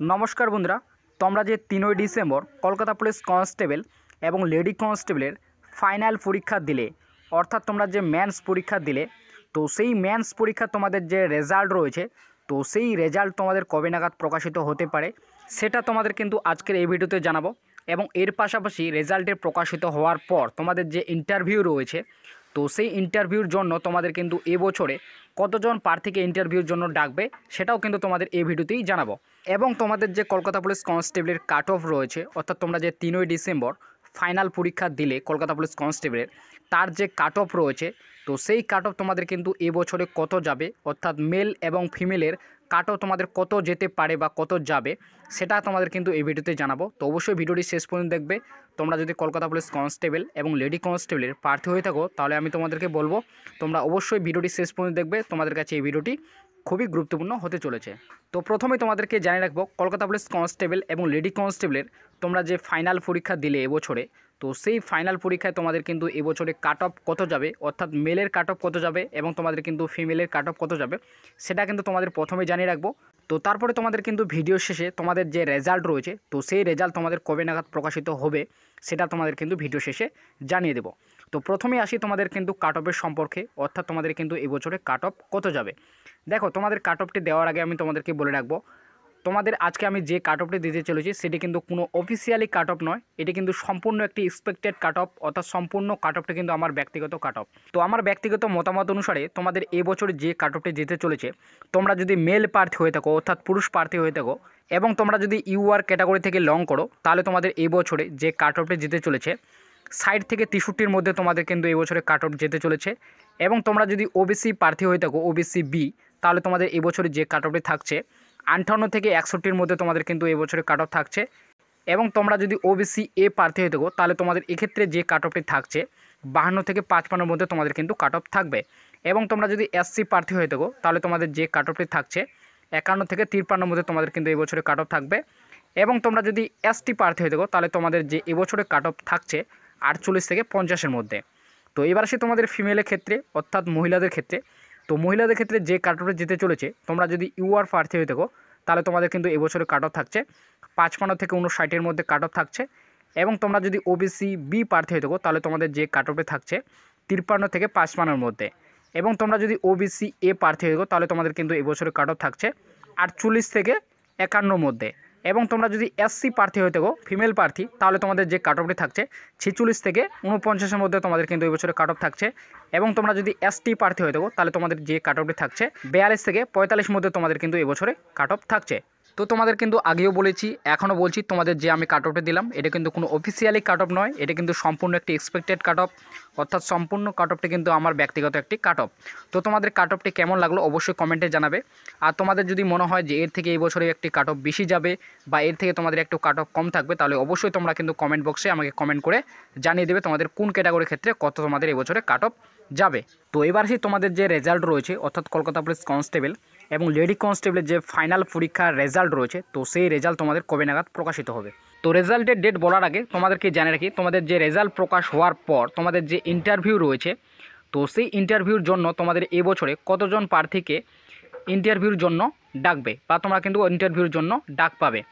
নমস্কার বন্ধুরা, তোমরা যে 3ই ডিসেম্বর কলকাতা পুলিশ কনস্টেবল এবং লেডি কনস্টেবলের ফাইনাল পরীক্ষা দিলে, অর্থাৎ তোমরা যে মেন্স পরীক্ষা দিলে, তো সেই মেন্স পরীক্ষা তোমাদের যে রেজাল্ট রয়েছে, তো সেই রেজাল্ট তোমাদের কবে নাগাদ প্রকাশিত হতে পারে সেটা তোমাদের কিন্তু আজকের এই ভিডিওতে জানাবো। এবং এর পাশাপাশি রেজাল্টের প্রকাশিত হওয়ার পর তোমাদের যে ইন্টারভিউ রয়েছে, তো সেই ইন্টারভিউর জন্য তোমাদের কিন্তু এবছরে কতজন প্রার্থীকে ইন্টারভিউর জন্য ডাকবে সেটাও কিন্তু তোমাদের এই ভিডিওতেই জানাবো। এবং তোমাদের যে কলকাতা পুলিশ কনস্টেবলের কাট অফ রয়েছে, অর্থাৎ তোমরা যে 3ই ডিসেম্বর ফাইনাল পরীক্ষা দিলে কলকাতা পুলিশ কনস্টেবলের, তার যে কাট অফ রয়েছে, তো সেই কাট অফ তোমাদের কিন্তু এবছরে কত যাবে, অর্থাৎ মেল এবং ফিমেলের কাট অফ তোমাদের কত যেতে পারে বা কত যাবে সেটা তোমাদের কিন্তু এই ভিডিওতে জানাবো। তো অবশ্যই ভিডিওটি শেষ পর্যন্ত দেখবে। তোমরা যদি কলকাতা পুলিশ কনস্টেবল এবং লেডি কনস্টেবলের প্রার্থী হয়ে থাকো তাহলে আমি তোমাদেরকে বলবো তোমরা অবশ্যই ভিডিওটি শেষ পর্যন্ত দেখবে। তোমাদের কাছে এই ভিডিওটি খুবই গুরুত্বপূর্ণ হতে চলেছে। তো প্রথমে তোমাদেরকে জানিয়ে রাখবো, কলকাতা পুলিশ কনস্টেবল এবং লেডি কনস্টেবলের তোমরা যে ফাইনাল পরীক্ষা দিলে এবছরে, তো সেই ফাইনাল পরীক্ষায় তোমাদের কিন্তু এবছরে কাট অফ কত যাবে, অর্থাৎ মেলের কাট অফ কত যাবে এবং তোমাদের কিন্তু ফিমেলের কাট অফ কত যাবে সেটা কিন্তু তোমাদের প্রথমে জানিয়ে রাখবো। তো তারপরে তোমাদের কিন্তু ভিডিও শেষে তোমাদের যে রেজাল্ট রয়েছে, তো সেই রেজাল্ট তোমাদের কবে নাগাদ প্রকাশিত হবে সেটা তোমাদের কিন্তু ভিডিও শেষে জানিয়ে দেবো। তো প্রথমে আসি তোমাদের কিন্তু কাট অফের সম্পর্কে, অর্থাৎ তোমাদের কিন্তু এবছরে কাট অফ কত যাবে। দেখো, তোমাদের কাট অফটি দেওয়ার আগে আমি তোমাদেরকে বলে রাখবো, তোমাদের আজকে আমি যে কাট অফটি দিতে চলেছি সেটি কিন্তু কোনো অফিসিয়ালি কাট অফ নয়, এটি কিন্তু সম্পূর্ণ একটি এক্সপেক্টেড কাট অফ, অর্থাৎ সম্পূর্ণ কাট অফটি কিন্তু আমার ব্যক্তিগত কাট অফ। তো আমার ব্যক্তিগত মতামত অনুসারে তোমাদের এবছর যে কাট অফটি দিতে চলেছে, তোমরা যদি মেল প্রার্থী হয়ে থাকো, অর্থাৎ পুরুষ প্রার্থী হয়ে থাকো, এবং তোমরা যদি ইউআর ক্যাটাগরি থেকে লং করো, তাহলে তোমাদের এবছরে যে কাট অফটি দিতে চলেছে 60 থেকে 63-র মধ্যে তোমাদের কিন্তু এবছরে কাট অফ যেতে চলেছে। এবং তোমরা যদি ওবিসি প্রার্থী হয়ে থাকো, ওবিসি বি, তাহলে তোমাদের এবছরে যে কাট অফটি থাকছে 58 থেকে 61-র মধ্যে তোমাদের কিন্তু এবছরে কাট অফ থাকছে। এবং তোমরা যদি ওবিসি এ প্রার্থী হয়ে থাকো তাহলে তোমাদের এক্ষেত্রে যে কাট অফটি থাকছে 52 থেকে 55-র মধ্যে তোমাদের কিন্তু কাট অফ থাকবে। এবং তোমরা যদি এসসি প্রার্থী হয়ে থাকো তাহলে তোমাদের যে কাট অফটি থাকছে 51 থেকে 53-র মধ্যে তোমাদের কিন্তু এবছরে কাট অফ থাকবে। এবং তোমরা যদি এসটি প্রার্থী হয়ে থাকো তাহলে তোমাদের যে এবছরে কাট অফ থাকছে 48 থেকে 50-এর মধ্যে। তো এবার আসে তোমাদের ফিমেলের ক্ষেত্রে, অর্থাৎ মহিলাদের ক্ষেত্রে। তো মহিলাদের ক্ষেত্রে যে কাট অফে যেতে চলেছে, তোমরা যদি ইউআর প্রার্থী হয়ে থাকো তাহলে তোমাদের কিন্তু এবছরে কাট অফ থাকছে 55 থেকে 59-এর মধ্যে কাট অফ থাকছে। এবং তোমরা যদি ওবিসি বি প্রার্থী হয়ে থাকো তাহলে তোমাদের যে কাট অফে থাকছে 53 থেকে 55-এর মধ্যে। এবং তোমরা যদি ওবিসি এ প্রার্থী হয়ে থাকো তাহলে তোমাদের কিন্তু এবছরে কাট অফ থাকছে 48 থেকে 51-এর মধ্যে। এবং তোমরা যদি এসসি প্রার্থী হয়ে থাকো, ফিমেল প্রার্থী, তাহলে তোমাদের যে কাট অফটি থাকছে 46 থেকে 49-এর মধ্যে তোমাদের কিন্তু এই বছরে কাট অফ থাকছে। এবং তোমরা যদি এসটি প্রার্থী হয়ে থাকো তাহলে তোমাদের যে কাট অফটি থাকছে 42 থেকে 45-এর মধ্যে তোমাদের কিন্তু এই বছরে কাট অফ থাকছে। তো তোমাদের কিন্তু আগেও বলেছি, এখনও বলছি, তোমাদের যে আমি কাট অফটি দিলাম এটা কিন্তু কোনো অফিসিয়ালি কাট অফ নয়, এটা কিন্তু সম্পূর্ণ একটি এক্সপেক্টেড কাট অফ, অর্থাৎ সম্পূর্ণ কাট অফটি কিন্তু আমার ব্যক্তিগত একটি কাট অফ। তো তোমাদের কাট অফটি কেমন লাগলো অবশ্যই কমেন্টে জানাবে। আর তোমাদের যদি মনে হয় যে এর থেকে এই বছরে একটি কাট অফ বেশি যাবে বা এর থেকে তোমাদের একটু কাট অফ কম থাকবে, তাহলে অবশ্যই তোমরা কিন্তু কমেন্ট বক্সে আমাকে কমেন্ট করে জানিয়ে দেবে তোমাদের কোন ক্যাটাগরির ক্ষেত্রে কত তোমাদের এবছরে কাট অফ যাবে। তো এবার সেই তোমাদের যে রেজাল্ট রয়েছে, অর্থাৎ কলকাতা পুলিশ কনস্টেবল এবং লেডি কনস্টেবলের যে ফাইনাল পরীক্ষার রেজাল্ট রয়েছে, তো সেই রেজাল্ট তোমাদের কবে নাগাদ প্রকাশিত হবে। তো রেজাল্টের ডেট বলার আগে তোমাদেরকে জানিয়ে রাখি, তোমাদের যে রেজাল্ট প্রকাশ হওয়ার পর তোমাদের যে ইন্টারভিউ রয়েছে, তো সেই ইন্টারভিউর জন্য তোমাদের এবছরে কতজন প্রার্থীকে ইন্টারভিউর জন্য ডাকবে বা তোমরা কিন্তু ইন্টারভিউর জন্য ডাক পাবে।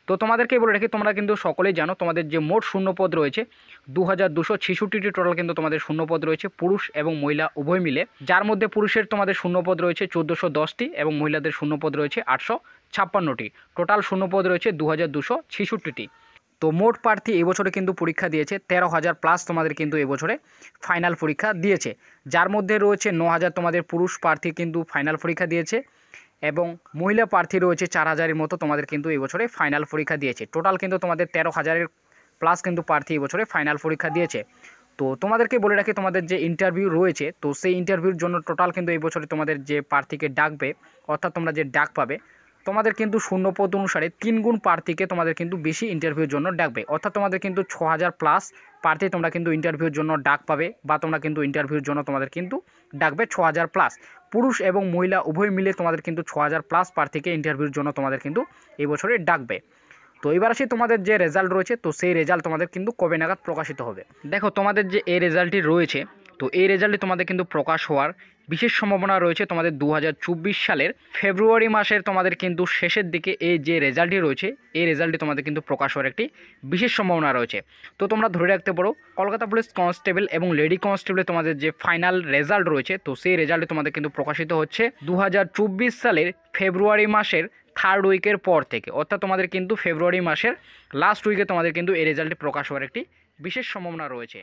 তো তোমাদেরকে বলে রাখি, তোমরা কিন্তু সকলেই জানো তোমাদের যে মোট শূন্যপদ রয়েছে 2266টি টোটাল কিন্তু তোমাদের শূন্যপদ রয়েছে পুরুষ এবং মহিলা উভয় মিলে, যার মধ্যে পুরুষের তোমাদের শূন্যপদ রয়েছে 1410টি এবং মহিলাদের শূন্যপদ রয়েছে 856টি। টোটাল শূন্যপদ রয়েছে 2266টি। তো মোট প্রার্থী এবছরে কিন্তু পরীক্ষা দিয়েছে 13,000 প্লাস তোমাদের কিন্তু এবছরে ফাইনাল পরীক্ষা দিয়েছে, যার মধ্যে রয়েছে 9,000 তোমাদের পুরুষ প্রার্থী কিন্তু ফাইনাল পরীক্ষা দিয়েছে এবং মহিলা প্রার্থী রয়েছে 4,000-এর মতো তোমাদের কিন্তু এবছরে ফাইনাল পরীক্ষা দিয়েছে। টোটাল কিন্তু তোমাদের 13,000-এর প্লাস কিন্তু প্রার্থী এবছরে ফাইনাল পরীক্ষা দিয়েছে। তো তোমাদেরকে বলে রাখি, তোমাদের যে ইন্টারভিউ রয়েছে, তো সেই ইন্টারভিউর জন্য টোটাল কিন্তু এই বছরে তোমাদের যে প্রার্থীকে ডাকবে, অর্থাৎ তোমরা যে ডাক পাবে, তোমাদের কিন্তু শূন্যপদ অনুসারে 3 গুণ প্রার্থীকে তোমাদের কিন্তু বেশি ইন্টারভিউর জন্য ডাকবে, অর্থাৎ তোমাদের কিন্তু 6,000 প্লাস প্রার্থী তোমরা কিন্তু ইন্টারভিউর জন্য ডাক পাবে বা তোমরা কিন্তু ইন্টারভিউর জন্য তোমাদের কিন্তু ডাকবে 6,000 প্লাস। পুরুষ এবং মহিলা উভয় মিলে তোমাদের কিন্তু 6,000 প্লাস প্রার্থীকে ইন্টারভিউর জন্য তোমাদের কিন্তু এই বছরে ডাকবে। তো এবার আসি তোমাদের যে রেজাল্ট রয়েছে, তো সেই রেজাল্ট তোমাদের কিন্তু কবে নাগাদ প্রকাশিত হবে। দেখো, তোমাদের যে এই রেজাল্টটি রয়েছে, তো এই রেজাল্টটি তোমাদের কিন্তু প্রকাশ হওয়ার বিশেষ সম্ভাবনা রয়েছে তোমাদের 2024 সালের ফেব্রুয়ারি মাসের তোমাদের কিন্তু শেষের দিকে এই যে রেজাল্টটি রয়েছে এই রেজাল্টটি তোমাদের কিন্তু প্রকাশ হওয়ার একটি বিশেষ সম্ভাবনা রয়েছে। তো তোমরা ধরে রাখতে পারো কলকাতা পুলিশ কনস্টেবল এবং লেডি কনস্টেবলে তোমাদের যে ফাইনাল রেজাল্ট রয়েছে তো সেই রেজাল্টে তোমাদের কিন্তু প্রকাশিত হচ্ছে 2024 সালের ফেব্রুয়ারি মাসের 3rd উইকের পর থেকে, অর্থাৎ তোমাদের কিন্তু ফেব্রুয়ারি মাসের লাস্ট উইকে তোমাদের কিন্তু এই রেজাল্টটি প্রকাশ হওয়ার একটি বিশেষ সম্ভাবনা রয়েছে।